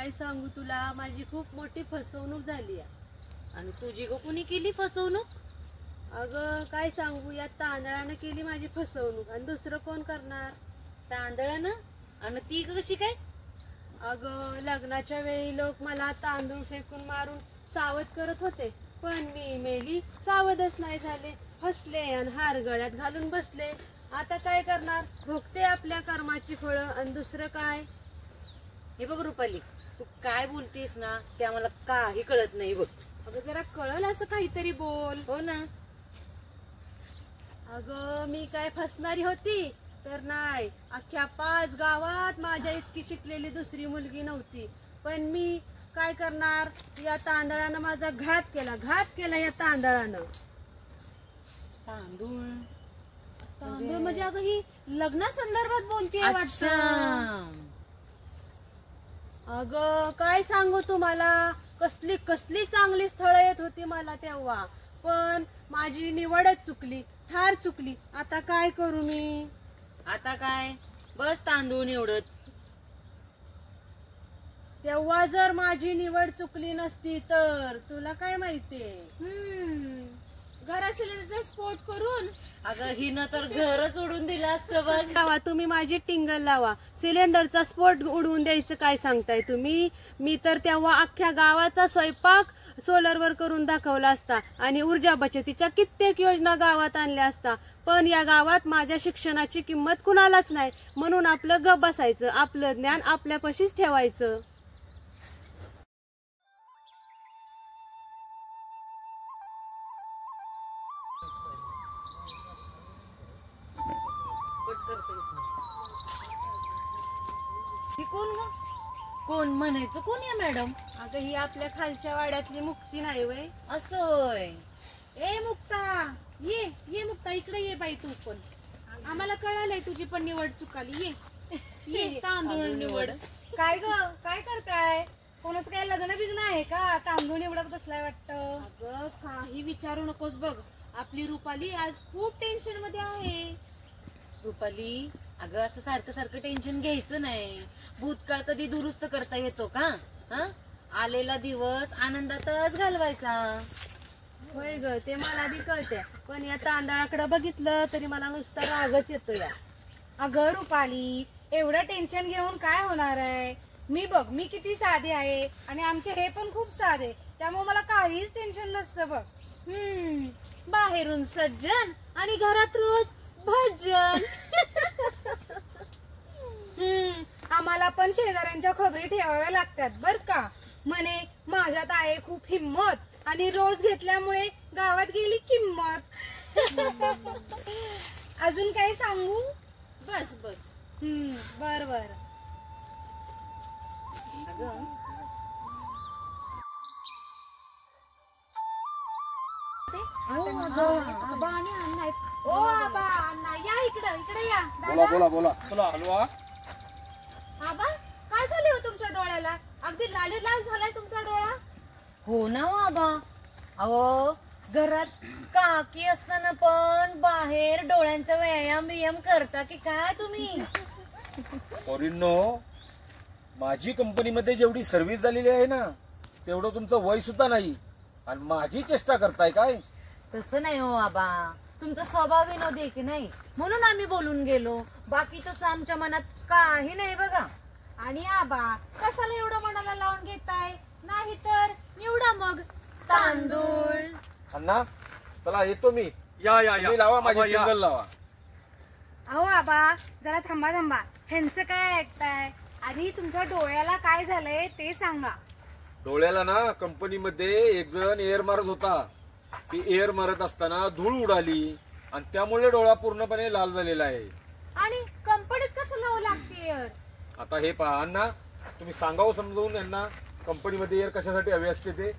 काय सांगू तुला, माझी खूप मोठी फसवणूक झाली आहे. आणि तुझी ग कुणी केली फसवणूक? अगं काय सांगू, या तांदळानं केली माझी फसवणूक, आणि दुसरं कोण करणार? तांदळानं? आणि ती कशी काय? अगं लग्नाच्या वेळी लोक मला तांदूळ फेकून मारून सावध करत होते, पण मी मेली सावधच नाही झाले, फसले आणि हार गळ्यात घालून बसले. आता काय करणार, भोगते आपल्या कर्माची फळं, आणि दुसरं काय? हे बघ रुपाली, तू काय बोलतेस ना ते आम्हाला काही कळत नाही बघ. अगं जरा कळल असं काहीतरी बोल. हो ना. अगं मी काय फसणारी होती तर नाही, अख्ख्या 5 गावात माझ्या इतकी शिकलेली दुसरी मुलगी नव्हती. पण मी काय करणार, या तांदळानं माझा घात केला या तांदळानं. तांदूळ तांदूळ म्हणजे अगं ही लग्नासंदर्भात बोलते वाटतं. अगं काय सांगू तुम्हाला, कसली कसली चांगली स्थळं येत होती मला तेव्हा, पण माझी निवडच चुकली, ठार चुकली. आता काय करू मी? आता काय, बस तांदूळ निवडत. तेव्हा जर माझी निवड चुकली नसती तर तुला काय माहितीये, घरात सिलेंडरचा स्फोट करून अगं हिनं तर घरच उडून दिलं असतं बघ. लावा तुम्ही माझी टिंगल लावा, सिलेंडरचा स्फोट उडवून द्यायचं काय सांगताय तुम्ही? मी तर तेव्हा अख्ख्या गावाचा स्वयंपाक सोलरवर करून दाखवला असता, आणि ऊर्जा बचतीच्या कित्येक योजना गावात आणल्या असता. पण या गावात माझ्या शिक्षणाची किंमत कुणालाच नाही, म्हणून आपलं गप बसायचं, आपलं ज्ञान आपल्यापाशीच ठेवायचं. कोण ग? कोण म्हणायचं, कोण या मॅडम? अगं ही आपल्या खालच्या वाड्यातली मुक्ती नाही वय? असं होय. ए मुक्ता, ये मुक्ता, इकडे ये बाई. तू पण, आम्हाला कळालंय तुझी पण निवड चुकाली. ये तांदूळ निवड. काय ग, काय करताय? कोणाचं काय लग्न बिग्न आहे का? तांदूळ निवडत बसलाय वाटतं. अगं काही विचारू नकोस बघ, आपली रुपाली आज खूप टेन्शन मध्ये आहे. रुपाली, अगं असं सारखं सारखं टेन्शन घ्यायचं नाही. भूतकाळ कधी दुरुस्त करता येतो का? आलेला दिवस आनंदातच घालवायचा. होय ग, ते मला बी कळते, पण या तांदळाकडे बघितलं तरी मला नुसता रागच येतो या. अगं रुपाली, एवढं टेन्शन घेऊन काय होणार आहे? बघ, मी किती साधे आहे, आणि आमचे हे पण खूप साधे, त्यामुळे मला काहीच टेन्शन नसतं बघ. बाहेरून सज्जन आणि घरात रोज भजन. आम्हाला पण शेजाऱ्यांच्या खबरी ठेवाव्या लागतात बर का. म्हणे माझ्यात आहे खूप हिम्मत, आणि रोज घेतल्यामुळे गावात गेली किंमत. अजून काही सांगू? बस बस. बर बर. या इकडे या. बोला बोला बोला. हलवा. आबा काय झाले हो तुमच्या डोळ्याला? अगदी लाल लाल झालाय तुमचा डोळा. हो ना बाबा, अहो घरात काकी असताना पण बाहेर डोळ्यांचा व्यायाम करता की काय तुम्ही? पोरींनो, माझी कंपनीमध्ये जेवढी सर्व्हिस झालेली आहे ना, तेवढं तुमचं वय सुद्धा नाही, आणि माझी चेष्टा करताय काय? तसं नाही हो बाबा, तुमचा स्वभाव विनोदी की नाही, म्हणून आम्ही बोलून गेलो. बाकी तसं आमच्या मनात काही नाही बघा. आणि आबा कशाला एवढं मनाला लावून घेताय? नाही तर निवडा मग तांदूळ. अण्णा चला येतो मी. या या तुम्ही लावा, माझी टिंगल लावा. अहो आबा, जरा थांबा. ह्यांचं काय ऐकताय? आधी तुमच्या डोळ्याला काय झालंय ते सांगा. डोळ्याला ना कंपनीमध्ये एक जण एअर मारत होता. ती एअर मारत असताना धूळ उडाली, आणि त्यामुळे डोळा पूर्णपणे लाल झालेला आहे. आणि कंपनीत कसं लावं लागते? आता हे पहा अण्णा, तुम्ही सांगावं समजावून यांना कंपनीमध्ये एअर कशासाठी हवी असते ते.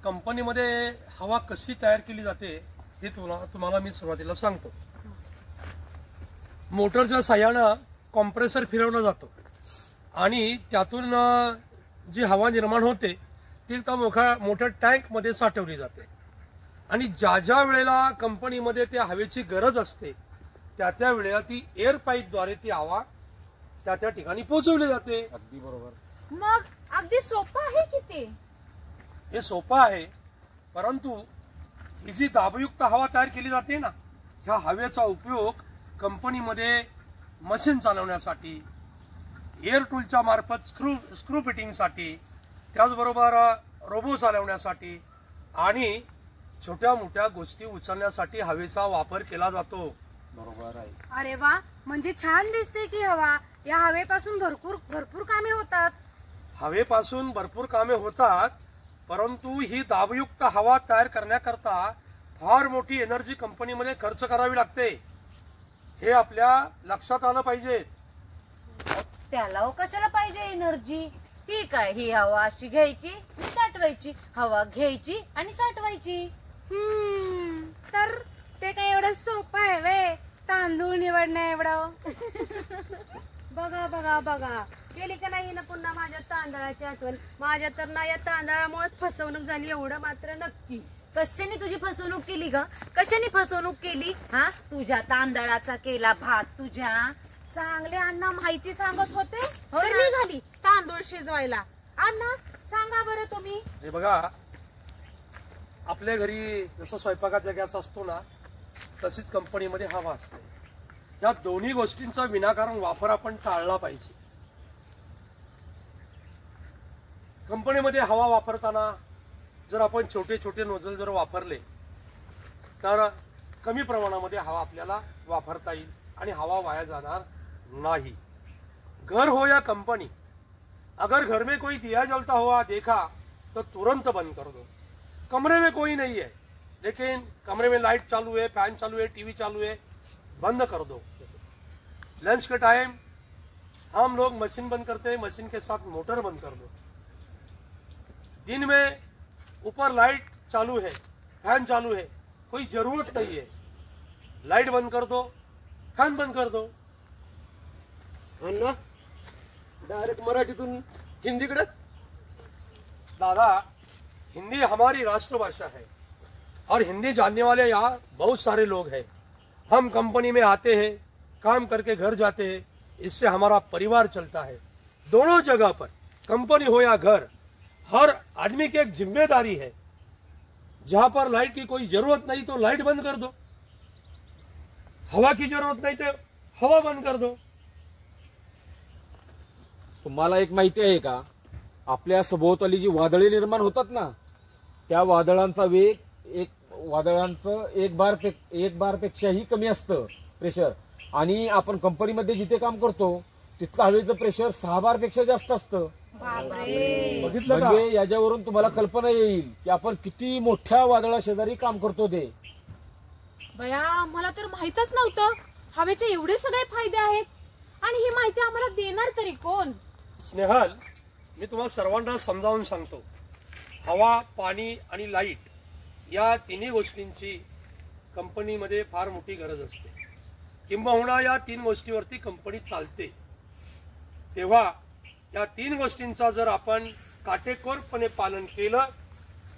कंपनीमध्ये हवा कशी तयार केली जाते हे तुम्हाला मी सुरुवातीला सांगतो. मोटरच्या साह्यानं कॉम्प्रेसर फिरवला जातो, आणि त्यातून जी हवा निर्माण होते ती त्या मोठ्या टँक मध्ये साठवली जाते. आणि ज्या वेळेला कंपनीमध्ये त्या हवेची गरज असते त्या वेळेला ती एअर पाईपद्वारे ती हवा त्या त्या ठिकाणी पोहोचवले जाते. अगदी बरोबर. मग अगदी सोपं आहे की ते. हे सोपं आहे, परंतु ही जी दाबयुक्त हवा तयार केली जाते ना, ह्या हवेचा उपयोग कंपनीमध्ये मशीन चालवण्यासाठी, एअर टूलच्या मार्फत स्क्रू फिटिंगसाठी, त्याचबरोबर रोबो चालवण्यासाठी आणि छोट्या मोठ्या गोष्टी उचलण्यासाठी हवेचा वापर केला जातो. बरोबर आहे. अरे वा, म्हणजे छान दिसते की हवा. या हवेपासून भरपूर कामे होतात. हवेपासून भरपूर कामे होतात, परंतु ही दाबयुक्त हवा तयार करण्याकरता फार मोठी एनर्जी कंपनीमध्ये खर्च करावी लागते. हे आपल्या लक्षात आलं पाहिजे. त्याला कशाला पाहिजे एनर्जी? ठीक आहे, ही हवा अशी घ्यायची आणि साठवायची, हवा घ्यायची आणि साठवायची. तर ते काय एवढं सोपं आहे वे? तांदूळ निवडणं एवढं? बघा बघा बघा, केली का नाही ना पुन्हा माझ्या तांदळाची आठवण. माझ्या तर ना या तांदळामुळेच फसवणूक झाली, एवढं मात्र नक्की. कशाने तुझी फसवणूक केली ग? कशाने फसवणूक केली? हा, तुझ्या तांदळाचा केला भात. तुझ्या चांगले अण्णा माहिती सांगत होते, हो तर ना. निघाली तांदूळ शिजवायला. अण्णा सांगा बरं तुम्ही. हे बघा, आपल्या घरी जसं स्वयंपाकाचा गॅस असतो ना, तशीच कंपनीमध्ये हवा असते. या दोन्ही गोष्टींचा विनाकारण वापर आपण टाळला पाहिजे. कंपनीमध्ये हवा वापरताना जर आपण छोटे छोटे नोझल जर वापरले तर कमी प्रमाणामध्ये हवा आपल्याला वापरता येईल आणि हवा वाया जाणार नहीं. घर हो या कंपनी, अगर घर में कोई दिया जलता हुआ देखा तो तुरंत बंद कर दो. कमरे में कोई नहीं है लेकिन कमरे में लाइट चालू है, फैन चालू है, टीवी चालू है, बंद कर दो. लंच के टाइम हम लोग मशीन बंद करते हैं, मशीन के साथ मोटर बंद कर दो. दिन में ऊपर लाइट चालू है, फैन चालू है, कोई जरूरत नहीं है, लाइट बंद कर दो, फैन बंद कर दो. अण्णा डायरेक्ट मराठीतून हिंदीकडे. दादा, हिंदी हमारी राष्ट्रभाषा है और हिंदी जानने वाले यहाँ बहुत सारे लोग हैं. हम कंपनी में आते हैं, काम करके घर जाते हैं, इससे हमारा परिवार चलता है. दोनों जगह पर, कंपनी हो या घर, हर आदमी की एक जिम्मेदारी है. जहां पर लाइट की कोई जरूरत नहीं तो लाइट बंद कर दो, हवा की जरूरत नहीं तो हवा बंद कर दो. तुम्हाला एक माहिती आहे का, आपल्या सभोवताली जी वादळे निर्माण होतात ना, त्या वादळांचा वेग एक बारपेक्षाही कमी असतं प्रेशर. आणि आपण कंपनीमध्ये जिथे काम करतो तिथलं हवेचं प्रेशर 6 बारपेक्षा जास्त असतं. बघितलं का? म्हणजे याच्यावरून तुम्हाला कल्पना येईल की आपण किती मोठ्या वादळा शेजारी काम करतो ते. बया, मला तर माहितच नव्हतं हवेचे एवढे सगळे फायदे आहेत. आणि ही माहिती आम्हाला देणार तरी कोण? स्नेहल, मी तुम्हाला सर्वांना समजावून सांगतो. हवा, पाणी आणि लाईट या तिन्ही गोष्टींची कंपनीमध्ये फार मोठी गरज असते. किंबहुना या 3 गोष्टीवरती कंपनी चालते. तेव्हा या 3 गोष्टींचा जर आपण काटेकोरपणे पालन केलं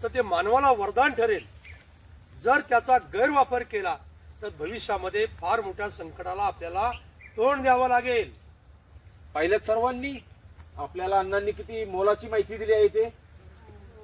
तर ते मानवाला वरदान ठरेल. जर त्याचा गैरवापर केला तर भविष्यामध्ये फार मोठ्या संकटाला आपल्याला तोंड द्यावं लागेल. पाहिलं सर्वांनी, आपल्याला अण्णांनी किती मोलाची माहिती दिली आहे ते.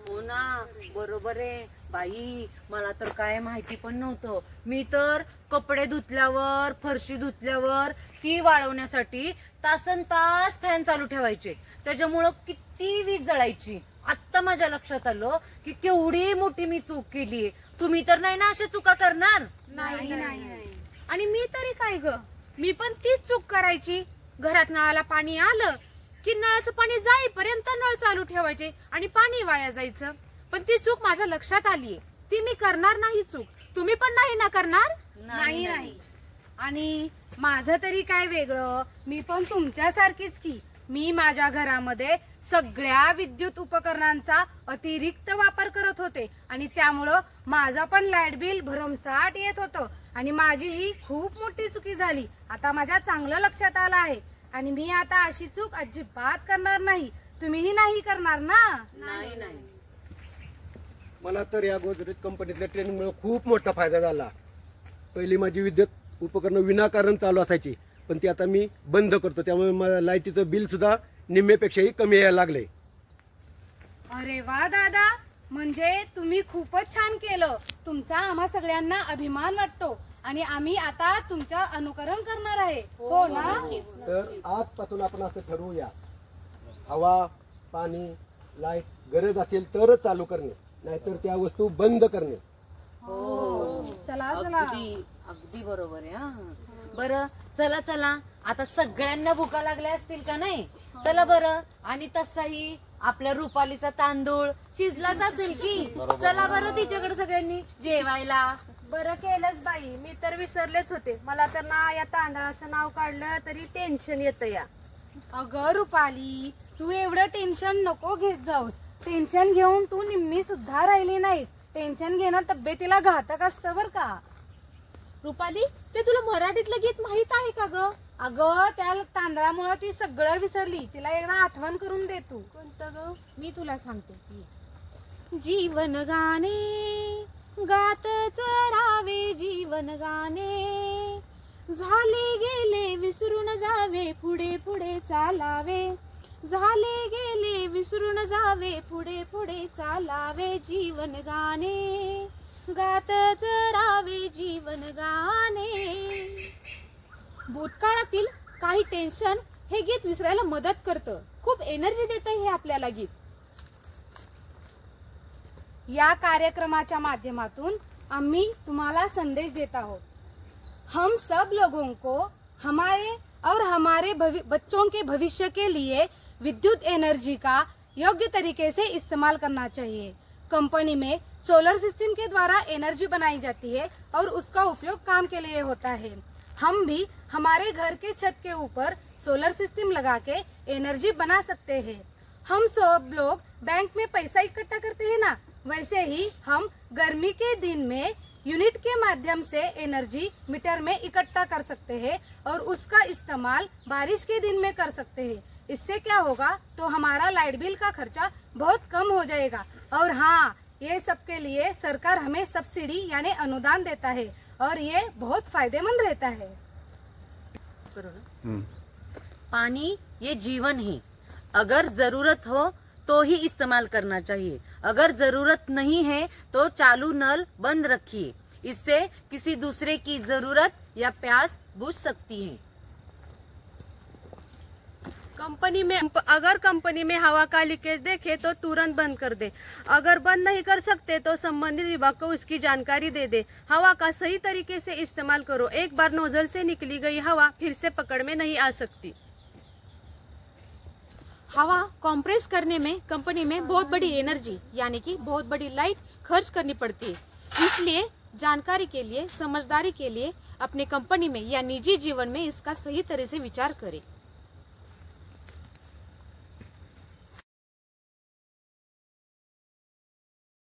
हो ना, बरोबर आहे बाई. मला तर काय माहिती पण नव्हतं. मी तर कपडे धुतल्यावर, फरशी धुतल्यावर ती वाळवण्यासाठी तासन तास फॅन चालू ठेवायचे, त्याच्यामुळं किती वीज जळायची. आत्ता माझ्या लक्षात आलं की केवढी मोठी मी चूक केली. तुम्ही तर नाही ना अशा चुका करणार? नाही. आणि मी तरी काय ग, मी पण तीच चूक करायची. घरात नळाला पाणी आलं की नळाचं पाणी जाईपर्यंत नळ चालू ठेवायचे आणि पाणी वाया जायचं. पण ती चूक माझ्या लक्षात आलीये, ती मी करणार नाही चूक. तुम्ही पण नाही ना करणार? नाही. आणि माझं तरी काय वेगळं, मी पण तुमच्यासारखीच की. मी माझ्या घरामध्ये सगळ्या विद्युत उपकरणांचा अतिरिक्त वापर करत होते आणि त्यामुळं माझा पण लाईट बिल भरमसाठ येत होतं. आणि माझी ही खूप मोठी चुकी झाली. आता माझ्या चांगलं लक्षात आलं आहे आणि मी आता अशी चूक अजिबात करणार नाही. तुम्हीही नाही करणार ना? नाही. मला तर या गोदरेज कंपनीतल्या ट्रेनिंगमुळे खूप मोठा फायदा झाला. पहिली माझी विद्युत उपकरणं विनाकारण चालू असायची, पण ती आता मी बंद करतो, त्यामुळे मला लाईटीचं बिल सुद्धा निम्म्यापेक्षाही कमी यायला लागले. अरे वा दादा, म्हणजे तुम्ही खूपच छान केलं. तुमचा आम्हा सगळ्यांना अभिमान वाटतो आणि आम्ही आता तुमचं अनुकरण करणार आहे. हो ना? तर आजपासून आपण असं ठरवूया, हवा, पाणी, लाईट गरज असेल तरच चालू करणे, नाहीतर त्या वस्तू बंद करणे. चला चला. अगदी बरोबर आहे. हा बरं, चला चला, आता सगळ्यांना भुका लागल्या असतील का नाही? चला बरं. आणि तसाही आपल्या रुपालीचा तांदूळ शिजलाच असेल की, चला बरं तिच्याकडे सगळ्यांनी जेवायला. बरं केलंच बाई, मी तर विसरलेच होते. मला तर ना या तांदळाचं नाव काढलं तरी टेन्शन येतं या. अगं रुपाली, तू एवढं टेन्शन नको घेत जाऊस. टेन्शन घेऊन तू निम्मी सुद्धा राहिली नाहीस. टेन्शन घेणं तब्येतीला घातक असतं बर का. रुपाली, ते तुला मराठीतलं गीत माहित आहे का ग? अगं त्या तांदळामुळे ती सगळं विसरली. तिला एकदा आठवण करून दे तू. कोणतं ग? मी तुला सांगते. जीवन गाणे गातच राहावे, जीवन गाणे झाले गेले विसरून जावे, पुढे पुढे चालावे. झाले गेले विसरून जावे, पुढे पुढे चालावे. जीवन गाणे गातच राहावे, जीवन गाणे. भूतकाळातील काही टेन्शन हे गीत विसरायला मदत करतं. खूप एनर्जी देतं हे आपल्याला गीत. या कार्यक्रमाच्या माध्यमातून आम्ही तुम्हाला संदेश देता आहोत. हम सब लोगों को हमारे और हमारे बच्चों के भविष्य के लिए विद्युत एनर्जी का योग्य तरीके से इस्तेमाल करना चाहिए. कंपनी में सोलर सिस्टम के द्वारा एनर्जी बनाई जाती है और उसका उपयोग काम के लिए होता है. हम भी हमारे घर के छत के ऊपर सोलर सिस्टम लगा के एनर्जी बना सकते हैं. हम सब लोग बैंक में पैसा इकट्ठा करते हैं ना, वैसे ही हम गर्मी के दिन में यूनिट के माध्यम से एनर्जी मीटर में इकट्ठा कर सकते हैं और उसका इस्तेमाल बारिश के दिन में कर सकते हैं. इससे क्या होगा, तो हमारा लाइट बिल का खर्चा बहुत कम हो जाएगा. और हाँ, ये सबके लिए सरकार हमें सब्सिडी यानी अनुदान देता है और ये बहुत फायदेमंद रहता है. पानी ये जीवन है. अगर जरूरत हो तो ही इस्तेमाल करना चाहिए. अगर जरूरत नहीं है तो चालू नल बंद रखिए. इससे किसी दूसरे की जरूरत या प्यास बुझ सकती है. अगर कंपनी में हवा का लीकेज देखे तो तुरंत बंद कर दे. अगर बंद नहीं कर सकते तो संबंधित विभाग को इसकी जानकारी दे दे. हवा का सही तरीके से इस्तेमाल करो. एक बार नोजल से निकली गई हवा फिर से पकड़ में नहीं आ सकती. हवा कंप्रेस करने में कंपनी में बहुत बड़ी एनर्जी यानी कि बहुत बड़ी लाइट खर्च करनी पड़ती है. इसलिए जानकारी के लिए, समझदारी के लिए अपने कंपनी में या निजी जीवन में इसका सही तरह से विचार करें.